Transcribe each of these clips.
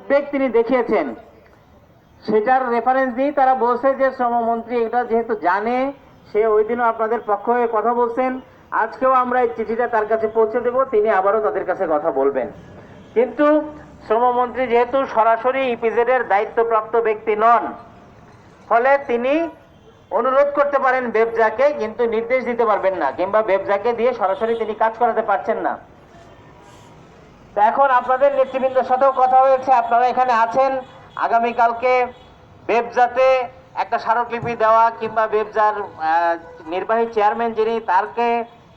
উদ্বেগ তিনি দেখিয়েছেন, সেটার রেফারেন্স দিয়ে তারা বলছে যে শ্রমমন্ত্রী এটা যেহেতু জানে, সে ওই দিনও আপনাদের পক্ষ হয়ে কথা বলছেন, আজকেও আমরা এই চিঠিটা তার কাছে পৌঁছে দেব, তিনি আবারও তাদের কাছে কথা বলবেন। কিন্তু শ্রমমন্ত্রী যেহেতু সরাসরি ইপিজেডের দায়িত্বপ্রাপ্ত ব্যক্তি নন, ফলে তিনি অনুরোধ করতে পারেন বেবজাকে, কিন্তু নির্দেশ দিতে পারবেন না, কিংবা বেবজাকে দিয়ে সরাসরি তিনি কাজ করাতে পারছেন না। তো এখন আপনাদের নেতৃবৃন্দের সাথেও কথা হয়েছে, আপনারা এখানে আছেন, আগামীকালকে বেবজাতে একটা স্মারকলিপি দেওয়া, কিংবা বেবজার নির্বাহী চেয়ারম্যান যিনি, তারকে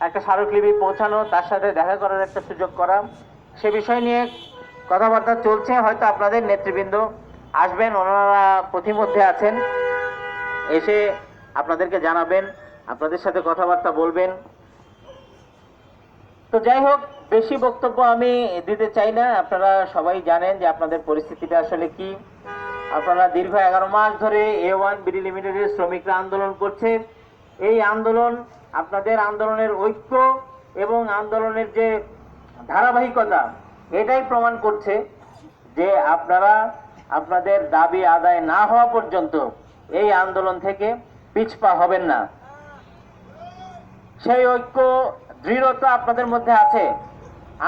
একটা স্মারকলিপি পৌঁছানো, তার সাথে দেখা করার একটা সুযোগ করা, সে বিষয় নিয়ে কথাবার্তা চলছে। হয়তো আপনাদের নেতৃবৃন্দ আসবেন, ওনারা পথিমধ্যে আছেন, এসে আপনাদেরকে জানাবেন, আপনাদের সাথে কথাবার্তা বলবেন। তো যাই হোক, বেশি বক্তব্য আমি দিতে চাই না। আপনারা সবাই জানেন যে আপনাদের পরিস্থিতিটা আসলে কি। আপনারা দীর্ঘ 11 মাস ধরে A1 বিডি লিমিটেডের শ্রমিকরা আন্দোলন করছে। এই আন্দোলন, আপনাদের আন্দোলনের ঐক্য এবং আন্দোলনের যে ধারাবাহিকতা, এটাই প্রমাণ করছে যে আপনারা আপনাদের দাবি আদায় না হওয়া পর্যন্ত এই আন্দোলন থেকে পিছপা হবেন না। সেই ঐক্য, দৃঢ়তা আপনাদের মধ্যে আছে।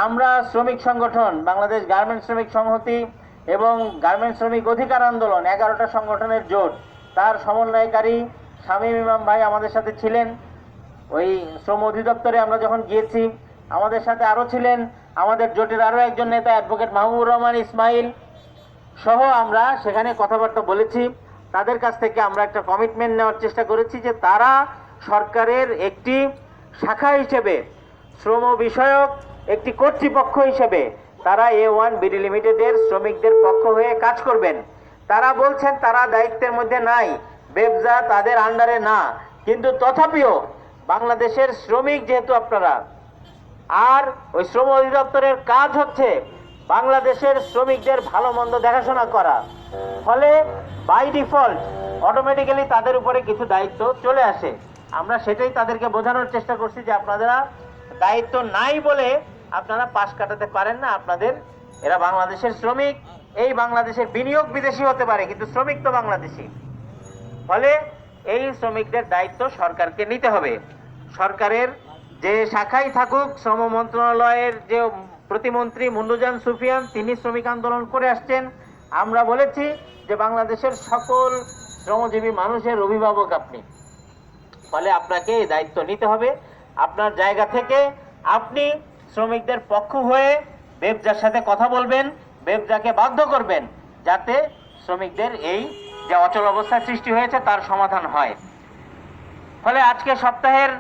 আমরা শ্রমিক সংগঠন, বাংলাদেশ গার্মেন্টস শ্রমিক সংহতি এবং গার্মেন্টস শ্রমিক অধিকার আন্দোলন, 11টা সংগঠনের জোট, তার সমন্বয়কারী শামীম ইমাম ভাই আমাদের সাথে ছিলেন। ওই শ্রম অধিদপ্তরে আমরা যখন গিয়েছি, আমাদের সাথে আরও ছিলেন আমাদের জোটের আরও একজন নেতা অ্যাডভোকেট মাহবুবুর রহমান ইসমাইল সহ। আমরা সেখানে কথাবার্তা বলেছি, তাদের কাছ থেকে আমরা একটা কমিটমেন্ট নেওয়ার চেষ্টা করেছি যে তারা সরকারের একটি শাখা হিসেবে, শ্রম বিষয়ক একটি কর্তৃপক্ষ হিসেবে তারা A1 বিডি লিমিটেডের শ্রমিকদের পক্ষ হয়ে কাজ করবেন। তারা বলছেন তারা দায়িত্বের মধ্যে নাই, বেবজা তাদের আন্ডারে না, কিন্তু তথাপিও বাংলাদেশের শ্রমিক যেহেতু আপনারা, আর ওই শ্রম অধিদপ্তরের কাজ হচ্ছে বাংলাদেশের শ্রমিকদের ভালো মন্দ দেখাশোনা করা, ফলে বাই ডিফল্ট অটোমেটিক্যালি তাদের উপরে কিছু দায়িত্ব চলে আসে। আমরা সেটাই তাদেরকে বোঝানোর চেষ্টা করছি যে আপনারা দায়িত্ব নাই বলে আপনারা পাশ কাটাতে পারেন না। আপনাদের, এরা বাংলাদেশের শ্রমিক, এই বাংলাদেশের বিনিয়োগ বিদেশি হতে পারে, কিন্তু শ্রমিক তো বাংলাদেশি। ফলে এই শ্রমিকদের দায়িত্ব সরকারকে নিতে হবে। সরকারের যে শাখায় থাকুক, শ্রম মন্ত্রণালয়ের যে প্রতিমন্ত্রী মুন্নুজান সুফিয়ান, তিনি শ্রমিক আন্দোলন করে আসছেন। আমরা বলেছি যে বাংলাদেশের সকল শ্রমজীবী মানুষের অভিভাবক আপনি, ফলে আপনাকে এই দায়িত্ব নিতে হবে। আপনার জায়গা থেকে আপনি শ্রমিকদের পক্ষ হয়ে বেবজার সাথে কথা বলবেন, বেবজাকে বাধ্য করবেন যাতে শ্রমিকদের এই যে অচল অবস্থা সৃষ্টি হয়েছে তার সমাধান হয়। ফলে আজকে সপ্তাহের